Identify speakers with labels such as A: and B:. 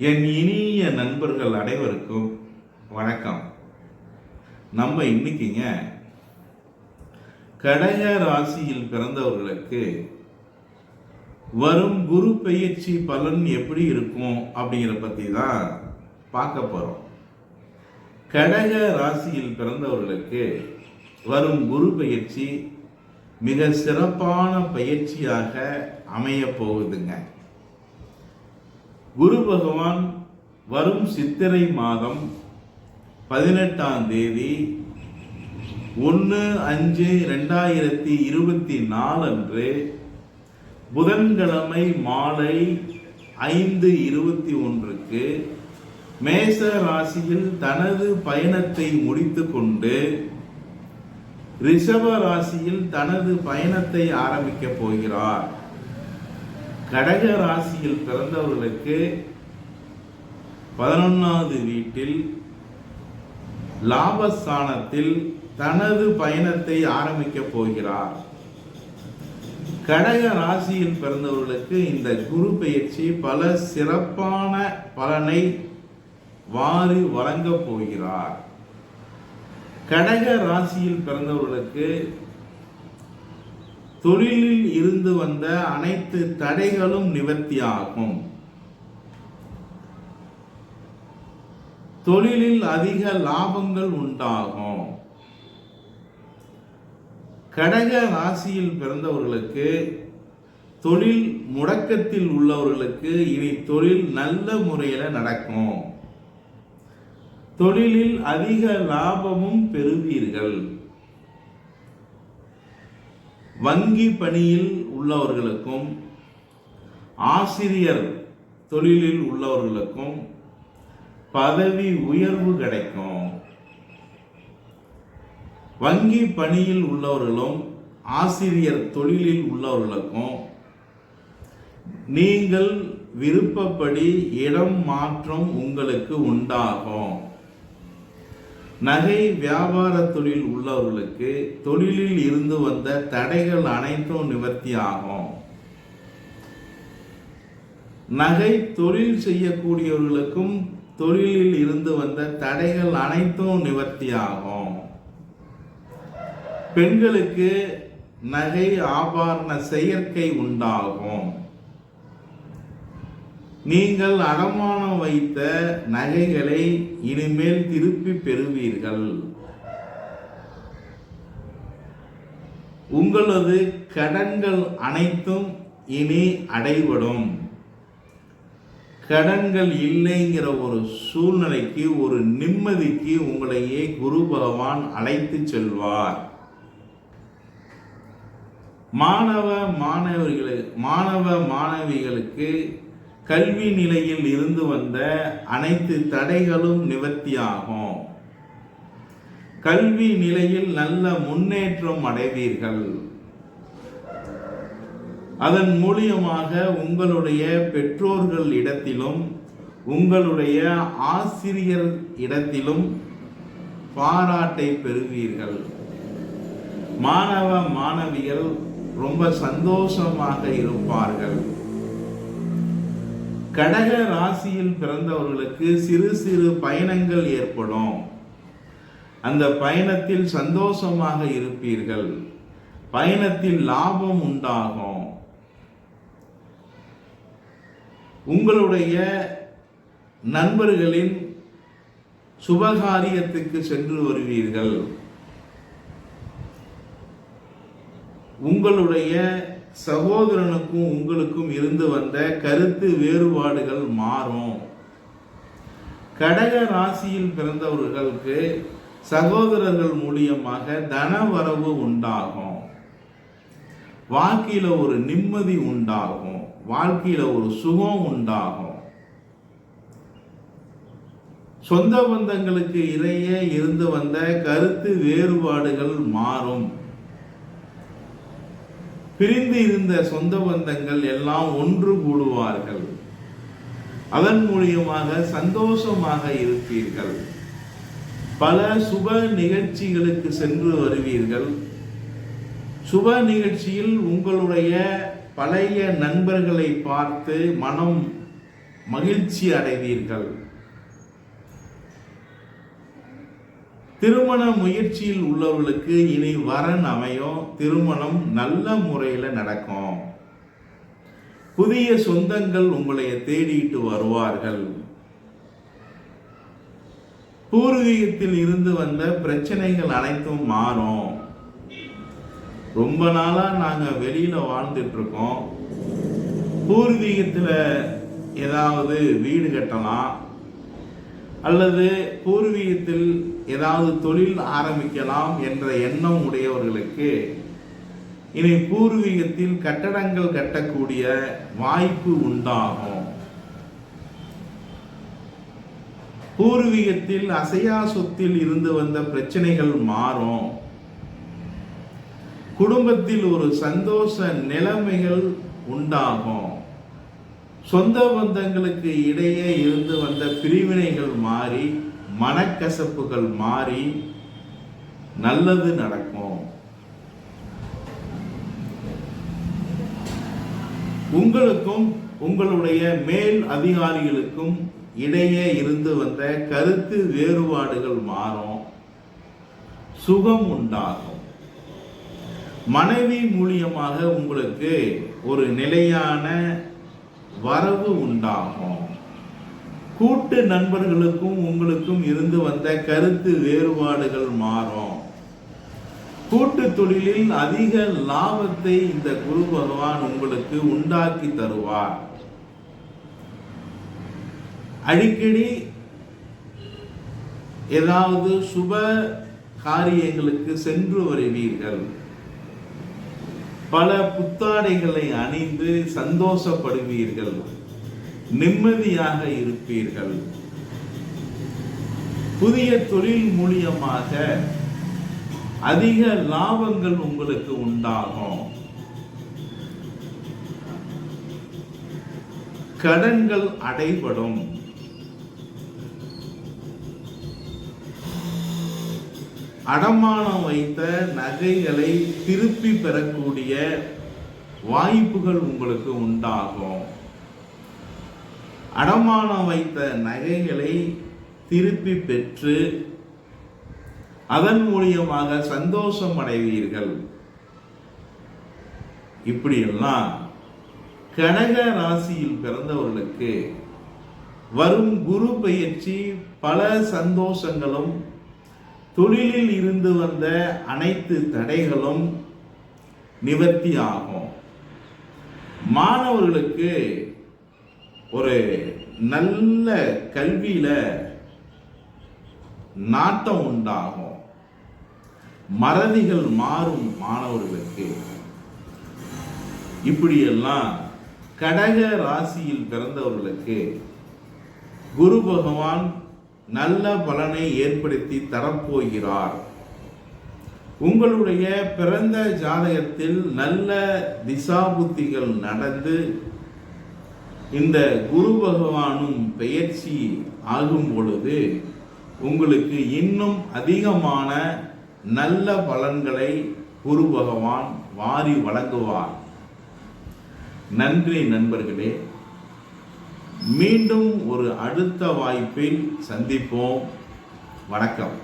A: என் இனிய நண்பர்கள் அனைவருக்கும் வணக்கம். நம்ம இன்னைக்குங்க கடக ராசியில் பிறந்தவர்களுக்கு வரும் குரு பெயர்ச்சி பலன் எப்படி இருக்கும் அப்படிங்கிற பத்தி தான் பார்க்க போறோம். கடக ராசியில் பிறந்தவர்களுக்கு வரும் குரு பெயர்ச்சி மிக சிறப்பான பயிற்சியாக அமைய போகுதுங்க. குரு பகவான் வரும் சித்திரை மாதம் 18ஆம் தேதி 1/5/2024 அன்று புதன்கிழமை மாலை 5:21க்கு மேச ராசியில் தனது பயணத்தை முடித்துக் கொண்டு ரிஷப ராசியில் தனது பயணத்தை ஆரம்பிக்க போகிறார். கடக ராசியில் பிறந்தவர்களுக்கு 11வது வீட்டில் லாபஸ்தானத்தில் தனது பயணத்தை ஆரம்பிக்க போகிறார். கடக ராசியில் பிறந்தவர்களுக்கு இந்த குரு பெயர்ச்சி பல சிறப்பான பலனை வாரி வழங்க போகிறார். கடக ராசியில் பிறந்தவர்களுக்கு தொழிலில் இருந்து வந்த அனைத்து தடைகளும் நிவர்த்தியாகும். தொழிலில் அதிக லாபங்கள் உண்டாகும். கடக ராசியில் பிறந்தவர்களுக்கு தொழில் முடக்கத்தில் உள்ளவர்களுக்கு இனி தொழில் நல்ல முறையில் நடக்கும். தொழிலில் அதிக லாபமும் பெறுவீர்கள். வங்கி பணியில் உள்ளவர்களுக்கும் ஆசிரியர் தொழிலில் உள்ளவர்களுக்கும் பதவி உயர்வு கிடைக்கும். வங்கி பணியில் உள்ளவர்களும் ஆசிரியர் தொழிலில் உள்ளவர்களுக்கும் நீங்கள் விருப்பப்படி இடம் மாற்றம் உங்களுக்கு உண்டாகும். நகை வியாபார தொழில் உள்ளவர்களுக்கு தொழிலில் இருந்து வந்த தடைகள் அனைத்தும் நிவர்த்தியாகும். நகை தொழில் செய்யக்கூடியவர்களுக்கும் தொழிலில் இருந்து வந்த தடைகள் அனைத்தும் நிவர்த்தியாகும். பெண்களுக்கு நகை ஆபரண சேர்க்கை உண்டாகும். நீங்கள் அடமானம் வைத்த நகைகளை இனிமேல் திருப்பி பெறுவீர்கள். உங்களது கடன்கள் அனைத்தும் இனி அடைபடும். கடன்கள் இல்லைங்கிற ஒரு சூழ்நிலைக்கு, ஒரு நிம்மதிக்கு உங்களையே குரு பகவான் அழைத்து செல்வார். மாணவ மாணவிகளுக்கு கல்வி நிலையில் இருந்து வந்த அனைத்து தடைகளும் நிவர்த்தியாகும். கல்வி நிலையில் நல்ல முன்னேற்றம் அடைவீர்கள். அதன் மூலியமாக உங்களுடைய பெற்றோர்கள் இடத்திலும் உங்களுடைய ஆசிரியர் இடத்திலும் பாராட்டை பெறுவீர்கள். மாணவ மாணவிகள் ரொம்ப சந்தோஷமாக இருப்பார்கள். கடக ராசியில் பிறந்தவர்களுக்கு சிறு சிறு பயணங்கள் ஏற்படும். அந்த பயணத்தில் சந்தோஷமாக இருப்பீர்கள். பயணத்தில் லாபம் உண்டாகும். உங்களுடைய நண்பர்களின் சுபகாரியத்துக்கு சென்று வருவீர்கள். உங்களுடைய சகோதரனுக்கும் உங்களுக்கும் இருந்து வந்த கருத்து வேறுபாடுகள் மாறும். கடக ராசியில் பிறந்தவர்களுக்கு சகோதரர்கள் மூலியமாக தன வரவு உண்டாகும். வாழ்க்கையில ஒரு நிம்மதி உண்டாகும். வாழ்க்கையில ஒரு சுகம் உண்டாகும். சொந்த பந்தங்களுக்கு இடையே இருந்து வந்த கருத்து வேறுபாடுகள் மாறும். பிரிந்து இருந்த சொந்த பந்தங்கள் எல்லாம் ஒன்று கூடுவார்கள். அதன் மூலியமாக சந்தோஷமாக இருப்பீர்கள். பல சுப நிகழ்ச்சிகளுக்கு சென்று வருவீர்கள். சுப நிகழ்ச்சியில் உங்களுடைய பழைய நண்பர்களை பார்த்து மனம் மகிழ்ச்சி அடைவீர்கள். திருமண முயற்சியில் உள்ளவர்களுக்கு இனி வரன் அமையும். திருமணம் நல்ல முறையில் நடக்கும். புதிய சொந்தங்கள் உங்களை தேடிட்டு வருவார்கள். பூர்வீகத்தில் இருந்து வந்த பிரச்சனைகள் அனைத்தும் மாறும். ரொம்ப நாளா நாங்க வெளியில வாழ்ந்துட்டு இருக்கோம். பூர்வீகத்தில் ஏதாவது வீடு கட்டலாம் அல்லது பூர்வீகத்தில் ஏதாவது தொழில் ஆரம்பிக்கலாம் என்ற எண்ணம் உடையவர்களுக்கு இனி பூர்வீகத்தில் கட்டடங்கள் கட்டக்கூடிய வாய்ப்பு உண்டாகும். பூர்வீகத்தில் அசையா சொத்தில் இருந்து வந்த பிரச்சனைகள் மாறும். குடும்பத்தில் ஒரு சந்தோஷ நிலைமைகள் உண்டாகும். சொந்த பந்தங்களுக்கு இடையே இருந்து வந்த பிரிவினைகள் மாறி மனக்கசப்புகள் மாறி நல்லது நடக்கும். உங்களுக்கும் உங்களுடைய மேல் அதிகாரிகளுக்கும் இடையே இருந்து வந்த கருத்து வேறுபாடுகள் மாறும். சுகம் உண்டாகும். மனைவி மூலியமாக உங்களுக்கு ஒரு நிலையான வரவு உண்டாகும். கூட்டு நண்பர்களுக்கும் உங்களுக்கும் இருந்து வந்த கருத்து வேறுபாடுகள் மாறும். கூட்டு தொழிலில் அதிக லாபத்தை இந்த குரு பகவான் உங்களுக்கு உண்டாக்கி தருவார். அடிக்கடி ஏதாவது சுப காரியங்களுக்கு சென்று வருவீர்கள். பல புத்தாடைகளை அணிந்து சந்தோஷப்படுவீர்கள். நிம்மதியாக இருப்பீர்கள். புதிய தொழில் மூலியமாக அதிக லாபங்கள் உங்களுக்கு உண்டாகும். கடன்கள் அடைபடும். அடமானம் வைத்த நகைகளை திருப்பி பெறக்கூடிய வாய்ப்புகள் உங்களுக்கு உண்டாகும். அடமானம் வைத்த நகைகளை திருப்பி பெற்று அதன் மூலியமாக சந்தோஷம் அடைவீர்கள். இப்படியெல்லாம் கடக ராசியில் பிறந்தவர்களுக்கு வரும் குரு பெயர்ச்சி பல சந்தோஷங்களும், தொழிலில் இருந்து வந்த அனைத்து தடைகளும் நிவர்த்தி ஆகும். மாணவர்களுக்கு ஒரு நல்ல கல்வியில நாட்டம் உண்டாகும். மறதிகள் மாறும் மாணவர்களுக்கு. இப்படியெல்லாம் கடக ராசியில் பிறந்தவர்களுக்கு குரு பகவான் நல்ல பலனை ஏற்படுத்தி தரப்போகிறார். உங்களுடைய பிறந்த ஜாதகத்தில் நல்ல திசாபுத்திகள் நடந்து இந்த குரு பகவானும் பெயர்ச்சி ஆகும் பொழுது உங்களுக்கு இன்னும் அதிகமான நல்ல பலன்களை குரு பகவான் வாரி வழங்குவார். நன்றி நண்பர்களே. மீண்டும் ஒரு அடுத்த வாய்ப்பில் சந்திப்போம். வணக்கம்.